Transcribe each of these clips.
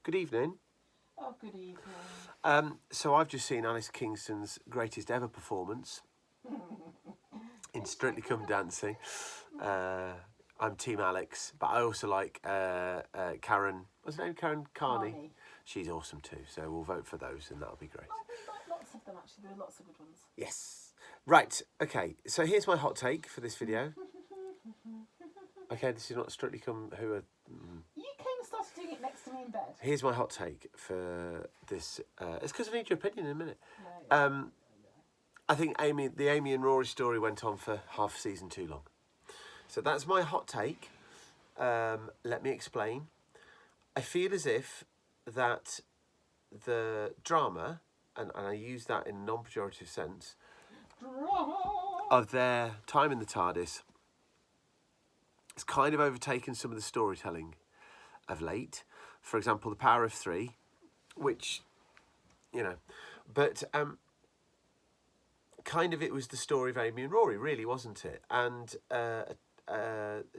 Good evening. Oh, good evening. So I've just seen Alice Kingston's greatest ever performance in Strictly Come Dancing. I'm Team Alex, but I also like Karen. What's her name? Karen Carney. Carney. She's awesome too. So we'll vote for those, and that'll be great. Oh, we like lots of them actually. There are lots of good ones. Yes. Right. Okay. So here's my hot take for this video. Okay, this is not Strictly Come Who are. You came and started doing it next to me in bed. Here's my hot take for this. It's because I need your opinion in a minute. No, I think the Amy and Rory story went on for half a season too long. So that's my hot take. Let me explain. I feel as if that the drama, and I use that in a non-pejorative sense, Drama. of their time in the TARDIS, it's kind of overtaken some of the storytelling of late. For example, The Power of Three, which, but kind of it was the story of Amy and Rory, really, wasn't it? And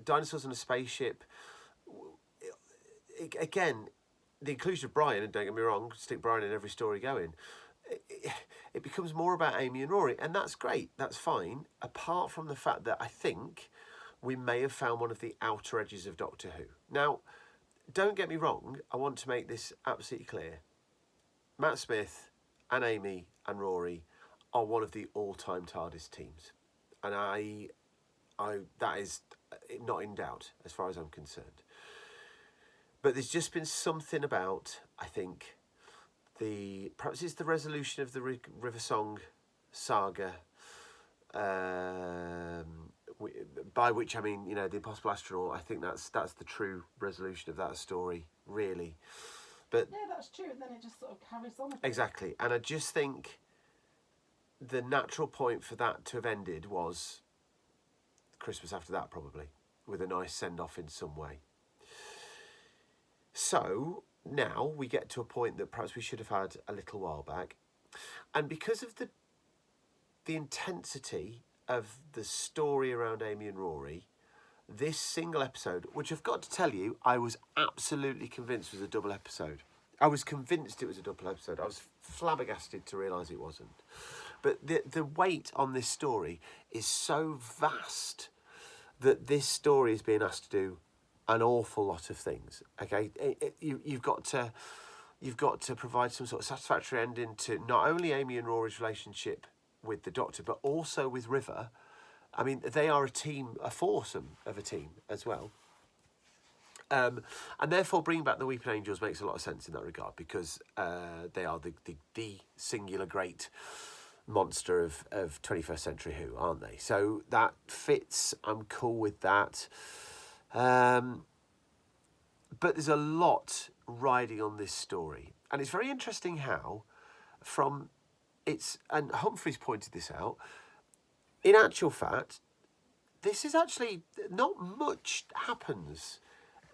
Dinosaurs on a Spaceship, again, the inclusion of Brian, and don't get me wrong, stick Brian in every story going, it becomes more about Amy and Rory, and that's great, that's fine, apart from the fact that I think we may have found one of the outer edges of Doctor Who. Now, don't get me wrong, I want to make this absolutely clear. Matt Smith and Amy and Rory are one of the all-time TARDIS teams. And I that is not in doubt as far as I'm concerned. But there's just been something about, I think, perhaps it's the resolution of the River Song saga, by which I mean, the Impossible Astronaut. I think that's the true resolution of that story, really. But yeah, that's true. And then it just sort of carries on. Exactly, and I just think the natural point for that to have ended was Christmas after that, probably, with a nice send-off in some way. So now we get to a point that perhaps we should have had a little while back, and because of the intensity of the story around Amy and Rory, this single episode, which I've got to tell you, I was absolutely convinced was a double episode. I was convinced it was a double episode. I was flabbergasted to realise it wasn't. But the weight on this story is so vast that this story is being asked to do an awful lot of things. Okay, you've got to provide some sort of satisfactory ending to not only Amy and Rory's relationship with the Doctor, but also with River. I mean, they are a foursome of a team as well. And therefore, bringing back the Weeping Angels makes a lot of sense in that regard, because they are the singular great monster of 21st century Who, aren't they? So that fits. I'm cool with that. But there's a lot riding on this story. And it's very interesting how, and Humphrey's pointed this out, in actual fact, this is actually not much happens.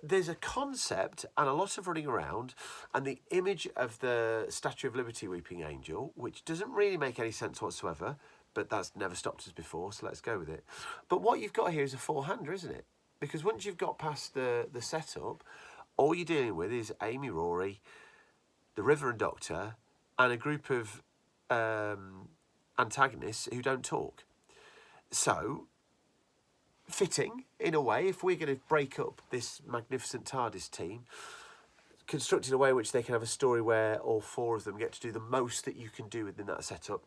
There's a concept and a lot of running around, and the image of the Statue of Liberty Weeping Angel, which doesn't really make any sense whatsoever, but that's never stopped us before, so let's go with it. But what you've got here is a four-hander, isn't it? Because once you've got past the setup, all you're dealing with is Amy, Rory, the River and Doctor, and a group of antagonists who don't talk. So, fitting, in a way, if we're going to break up this magnificent TARDIS team, construct in a way in which they can have a story where all four of them get to do the most that you can do within that setup,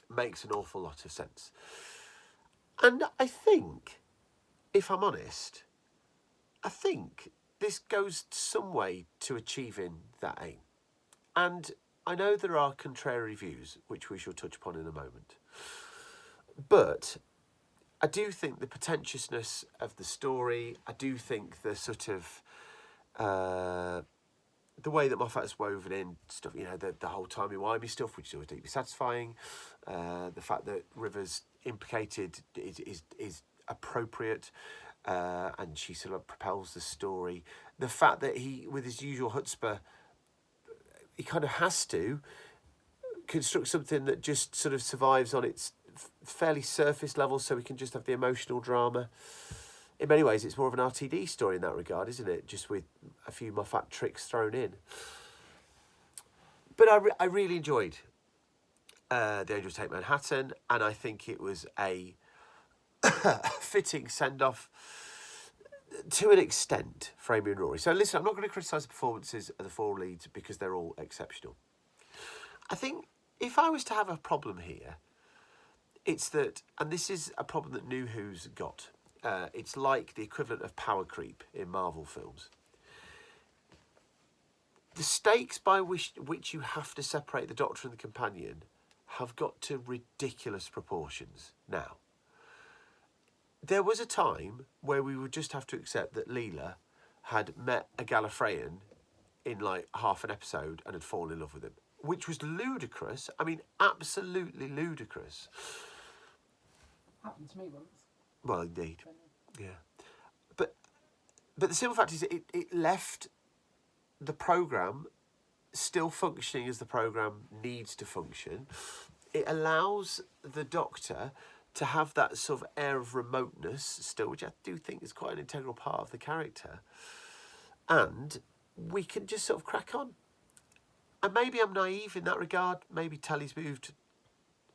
makes an awful lot of sense. And I think, if I'm honest, I think this goes some way to achieving that aim. And I know there are contrary views, which we shall touch upon in a moment. But I do think the pretentiousness of the story, I do think the sort of, the way that Moffat's woven in stuff, the whole timey-wimey stuff, which is always deeply satisfying, the fact that River's implicated is appropriate, and she sort of propels the story. The fact that he, with his usual chutzpah, he kind of has to construct something that just sort of survives on its fairly surface level, so we can just have the emotional drama. In many ways, it's more of an RTD story in that regard, isn't it? Just with a few Moffat tricks thrown in. But I really enjoyed The Angels Take Manhattan, and I think it was a fitting send-off to an extent for Amy and Rory. So listen, I'm not going to criticise the performances of the four leads because they're all exceptional. I think if I was to have a problem here, it's that, and this is a problem that New Who's got, it's like the equivalent of power creep in Marvel films. The stakes by which you have to separate the Doctor and the companion have got to ridiculous proportions now. There was a time where we would just have to accept that Leela had met a Gallifreyan in like half an episode and had fallen in love with him, which was ludicrous. I mean, absolutely ludicrous. Happened to me once. Well, indeed. Yeah. But the simple fact is it left the programme still functioning as the programme needs to function. It allows the Doctor to have that sort of air of remoteness still, which I do think is quite an integral part of the character. And we can just sort of crack on. And maybe I'm naive in that regard. Maybe Telly's moved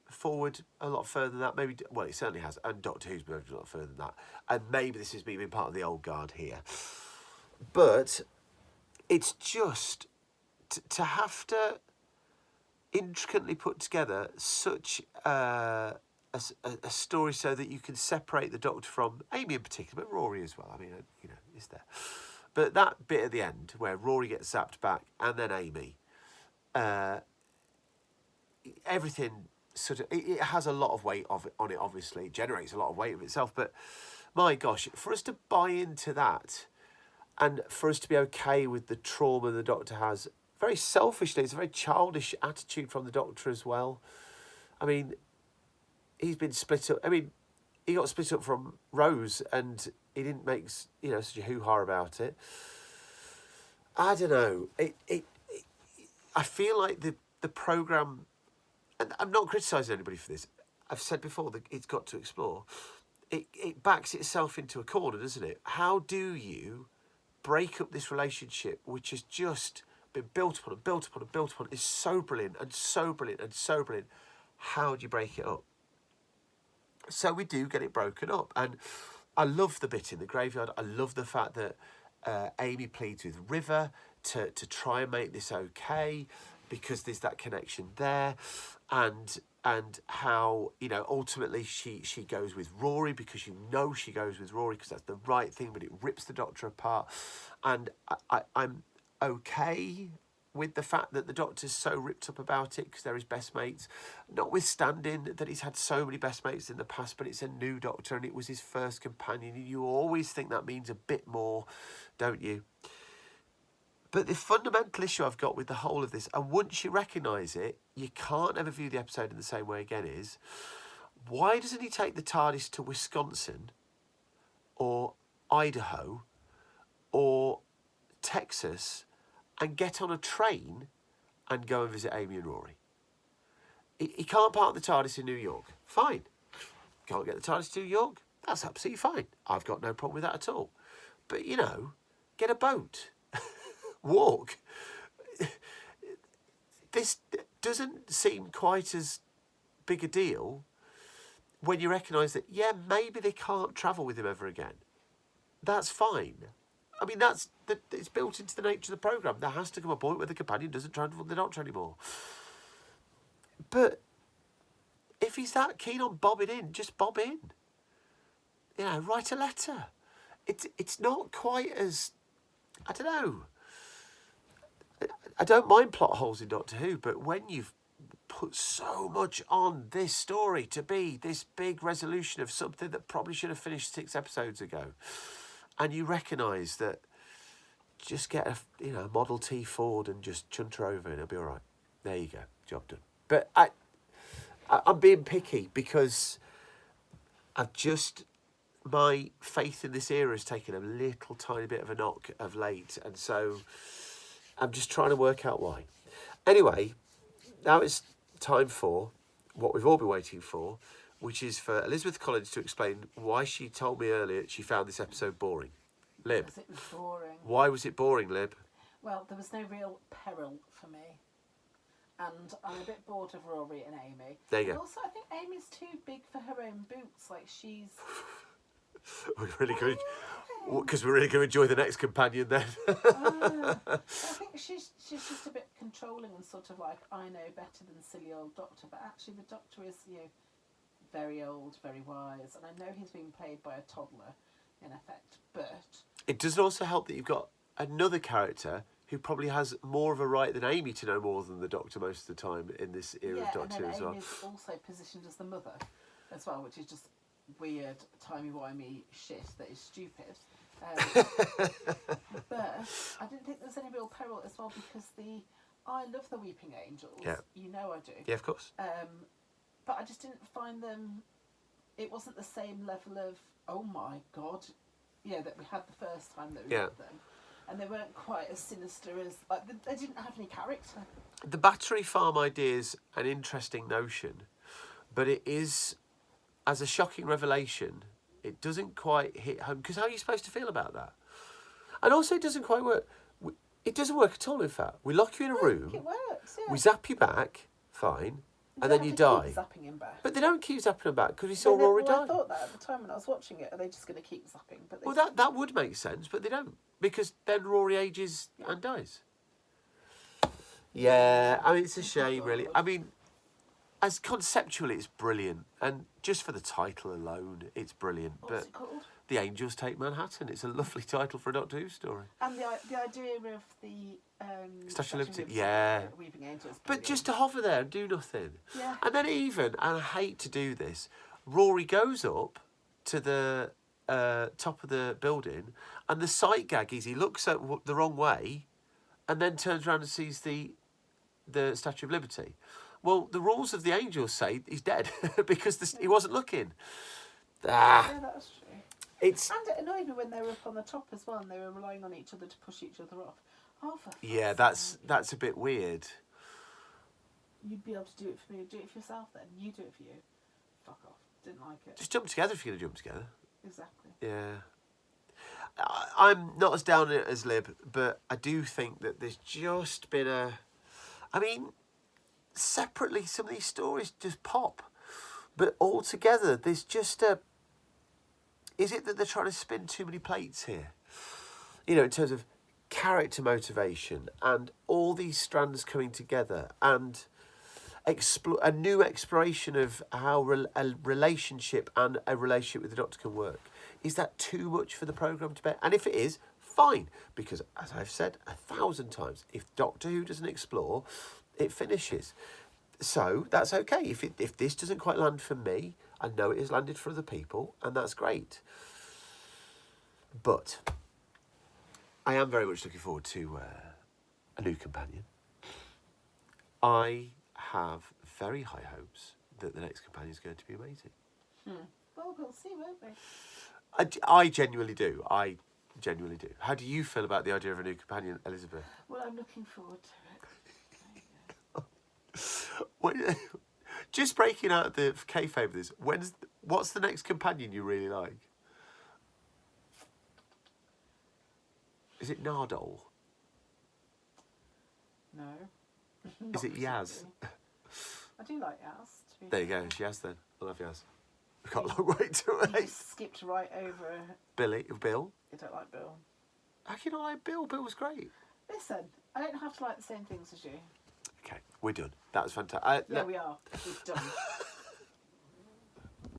forward a lot further than that. Maybe, well, it certainly has. And Doctor Who's moved a lot further than that. And maybe this is me being part of the old guard here. But it's just to have to intricately put together such a story so that you can separate the Doctor from Amy in particular, but Rory as well. I mean, you know, is there? But that bit at the end where Rory gets zapped back and then Amy, everything sort of, it has a lot of weight on it, obviously. It generates a lot of weight of itself. But my gosh, for us to buy into that and for us to be okay with the trauma the Doctor has, very selfishly, it's a very childish attitude from the Doctor as well. I mean, he's been split up. I mean, he got split up from Rose and he didn't make, you know, such a hoo-ha about it. I don't know. I feel like the programme, and I'm not criticising anybody for this. I've said before that it's got to explore. It backs itself into a corner, doesn't it? How do you break up this relationship, which has just been built upon and built upon and built upon? It's so brilliant and so brilliant and so brilliant. How do you break it up? So we do get it broken up. And I love the bit in the graveyard. I love the fact that Amy pleads with River to try and make this okay because there's that connection there. And how, you know, ultimately she goes with Rory because you know she goes with Rory because that's the right thing, but it rips the Doctor apart. And I'm okay with the fact that the Doctor's so ripped up about it because they're his best mates, notwithstanding that he's had so many best mates in the past, but it's a new Doctor and it was his first companion. You always think that means a bit more, don't you? But the fundamental issue I've got with the whole of this, and once you recognise it, you can't ever view the episode in the same way again, is why doesn't he take the TARDIS to Wisconsin or Idaho or Texas and get on a train and go and visit Amy and Rory? He can't park the TARDIS in New York. Fine. Can't get the TARDIS to New York? That's absolutely fine. I've got no problem with that at all. But, you know, get a boat. Walk. This doesn't seem quite as big a deal when you recognise that, yeah, maybe they can't travel with him ever again. That's fine. I mean, it's built into the nature of the programme. There has to come a point where the companion doesn't travel with the Doctor anymore. But if he's that keen on bobbing in, just bob in. You know, write a letter. It's not quite as, I don't know. I don't mind plot holes in Doctor Who, but when you've put so much on this story to be this big resolution of something that probably should have finished 6 episodes ago, and you recognise that, just get a Model T Ford and just chunt her over and it'll be all right. There you go, job done. But I'm being picky because my faith in this era has taken a little tiny bit of a knock of late, and so I'm just trying to work out why. Anyway, now it's time for what we've all been waiting for, which is for Elizabeth Collins to explain why she told me earlier she found this episode boring. Lib. Because it was boring. Why was it boring, Lib? Well, there was no real peril for me. and I'm a bit bored of Rory and Amy. There you And go. also, I think Amy's too big for her own boots. Like, she's... We're really good. Because we're really going to enjoy the next companion then. I think she's just a bit controlling and sort of like, I know better than silly old Doctor. But actually, the Doctor is, you know, very old, very wise. And I know he's being played by a toddler, in effect. But... It does also help that you've got another character who probably has more of a right than Amy to know more than the Doctor most of the time in this era of Doctor Who and as then well. Amy's also positioned as the mother as well, which is just weird, timey-wimey shit that is stupid. But I didn't think there was any real peril as well because I love the Weeping Angels. Yeah. You know I do. Yeah, of course. But I just didn't find them... It wasn't the same level of, oh my God, that we had the first time that we met them. And they weren't quite as sinister as... Like, they didn't have any character. The battery farm idea is an interesting notion, but it is, as a shocking revelation, it doesn't quite hit home. Because how are you supposed to feel about that? And also, it doesn't quite work. It doesn't work at all, in fact. We lock you in a room. It works, yeah. We zap you back, fine, and then you die. Keep zapping him back. But they don't keep zapping him back because we saw Rory die. I thought that at the time when I was watching it. Are they just going to keep zapping? But Well, that would make sense, but they don't. Because then Rory ages and dies. Yeah, I mean, it's a shame, really. I mean, as conceptually, it's brilliant. And just for the title alone, it's brilliant. What's it called? The Angels Take Manhattan. It's a lovely title for a Doctor Who story. And the idea of the... Statue of Liberty, yeah. Weeping Angels. But just to hover there and do nothing. Yeah. And then and I hate to do this, Rory goes up to the top of the building, and the sight gag is he looks at the wrong way and then turns around and sees the Statue of Liberty. Well, the rules of the Angels say he's dead because he wasn't looking. Yeah, that's true. And it annoyed me when they were up on the top as well and they were relying on each other to push each other off. Oh, for fuck's sake. that's a bit weird. You'd be able to do it for me. Do it for yourself then. You do it for you. Fuck off. Didn't like it. Just jump together if you're going to jump together. Exactly. Yeah. I'm not as down on it as Lib, but I do think that there's just been I mean, separately, some of these stories just pop. But all together, there's just is it that they're trying to spin too many plates here? You know, in terms of character motivation and all these strands coming together and a new exploration of how a relationship and a relationship with the Doctor can work. Is that too much for the programme to bear? And if it is, fine. Because, as I've said 1,000 times, if Doctor Who doesn't explore, it finishes. So that's okay. If this doesn't quite land for me, I know it has landed for other people, and that's great. But I am very much looking forward to a new companion. I have very high hopes that the next companion is going to be amazing. Well, we'll see, won't we? I genuinely do. I genuinely do. How do you feel about the idea of a new companion, Elizabeth? Well, I'm looking forward to When, just breaking out the kayfabe of this, what's the next companion you really like? Is it Nardole? No. Is it Yaz? I do like Yaz. There you go, it's Yaz then. I love Yaz. We've got a long way to You wait. just skipped right over... Bill? You don't like Bill. How can you not like Bill? Bill was great. Listen, I don't have to like the same things as you. Okay, we're done. That was fantastic. Yeah, we are. We're done.